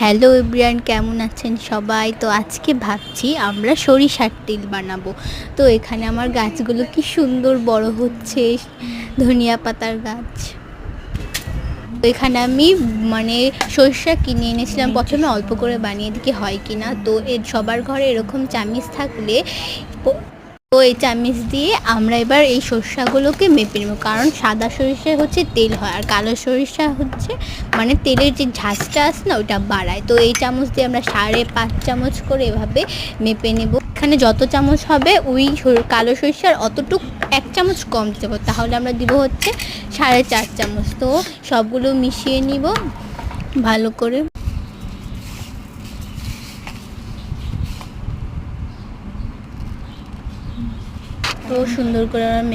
Hello everyone, কেমন আছেন সবাই? তো আজকে ভাবছি আমরা সরিষার তেল বানাবো। তো এখানে আমার গাছগুলো কি সুন্দর বড় হচ্ছে, ধনিয়া পাতার গাছ। তো এখানে আমি সরিষা কিনে এনেছিলাম, প্রথমে অল্প করে বানিয়ে দেখি হয় কি না। তো সবার ঘরে এরকম চামিচ থাকলে তো এই চামিচ দিয়ে আমরা এবার এই সরিষাগুলোকে মেপে নেব, কারণ সাদা সরিষা হচ্ছে তেল হয় আর কালো সরিষা হচ্ছে তেলের যে ঝাঁজটা আছে না ওটা বাড়ায়। তো এই চামচ দিয়ে আমরা 5.5 চামচ করে এভাবে মেপে নেব। এখানে যত চামচ হবে ওই কালো সরিষার অতটুক 1 চামচ কম দেবো, তাহলে আমরা দিব হচ্ছে 4.5 চামচ। তো সবগুলো মিশিয়ে নিব ভালো করে। তো সুন্দর করে আমরা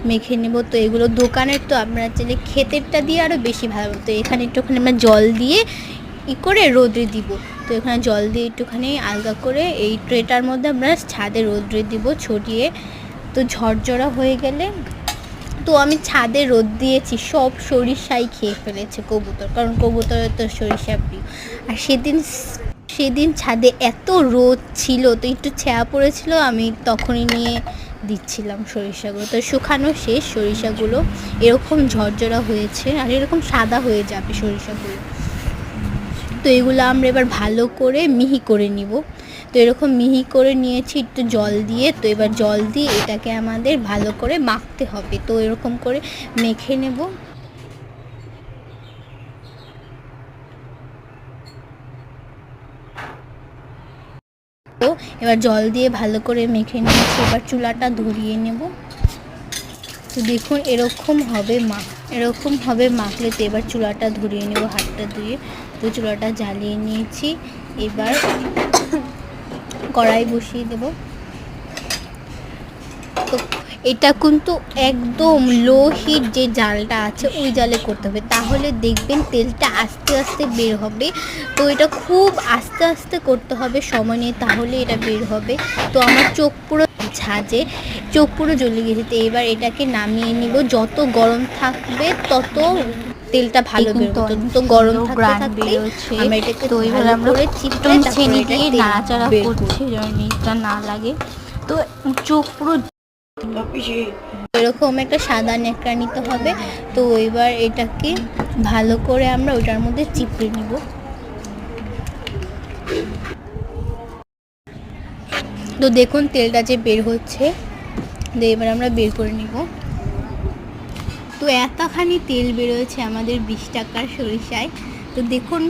মেখে নেব। তো এগুলো দোকানের, তো আপনারা চাইলে ক্ষেতেরটা দিয়ে আরও বেশি ভালো। তো এখানে একটুখানি আমরা জল দিয়ে করে রোদে দিব। তো এখানে জল দিয়ে একটুখানি আলগা করে এই ট্রেটার মধ্যে আমরা ছাদে রোদে দিব ছড়িয়ে। তো ঝরঝরা হয়ে গেলে, তো আমি ছাদে রোদ দিয়েছি, সব সরিষাই খেয়ে ফেলেছে কবুতর, কারণ কবুতরের তো সরিষা প্রিয়। আর সেদিন ছাদে এত রোদ ছিল, তো একটু ছায়া পড়েছিল, আমি তখনই নিয়ে দিচ্ছিলাম সরিষাগুলো। তো শুকানো শেষ, সরিষাগুলো এরকম ঝরঝরা হয়েছে আর এরকম সাদা হয়ে যাবে সরিষাগুলো। তো এগুলো আমরা এবার ভালো করে মিহি করে নিব। তো এরকম মিহি করে নিয়েছি একটু জল দিয়ে। তো এবার জল দিয়ে এটাকে আমাদের ভালো করে মাখতে হবে। তো এরকম করে মেখে নেব। তো এবার জল দিয়ে ভালো করে মেখে নিয়েছি, এবার চুলাটা ধরিয়ে নেব। তো দেখুন এরকম হবে মাখলে। তো এবার চুলাটা ধরিয়ে নেব হাতটা ধুয়ে। তো চুলাটা জ্বালিয়ে নিয়েছি, এবার কড়াই বসিয়ে দেব। তো এটা কিন্তু একদম লো হিট যে জালটা আছে ওই জালে করতে হবে, তাহলে দেখবেন তেলটা আস্তে আস্তে বের হবে। তো এটা খুব আস্তে আস্তে করতে হবে, সময় নিয়ে, তাহলে এটা বের হবে। তো আমার চোখ পুরো জ্বলে গেছে। তো এবার এটাকে নামিয়ে নিব। যত গরম থাকবে তত তেলটা ভালো বেরোবে। তো গরম থাকতে আমরা এটাকে তো এবার আমরা চিপটে ছেনি দিয়ে নাড়াচাড়া করছি যেন নিচটা না লাগে। তো চোখ পুরো এরকম একটা সাদা ন্যাকড়া নিতে হবে। তো এবার এটাকে ভালো করে আমরা ওটার মধ্যে চিপড়ে নিব। তো দেখুন তেলটা যে বের হচ্ছে, তো এবার আমরা বের করে নিব। তো এতখানি তেল বেরোচ্ছে আমাদের 20 টাকার সরিষায়। তো দেখুন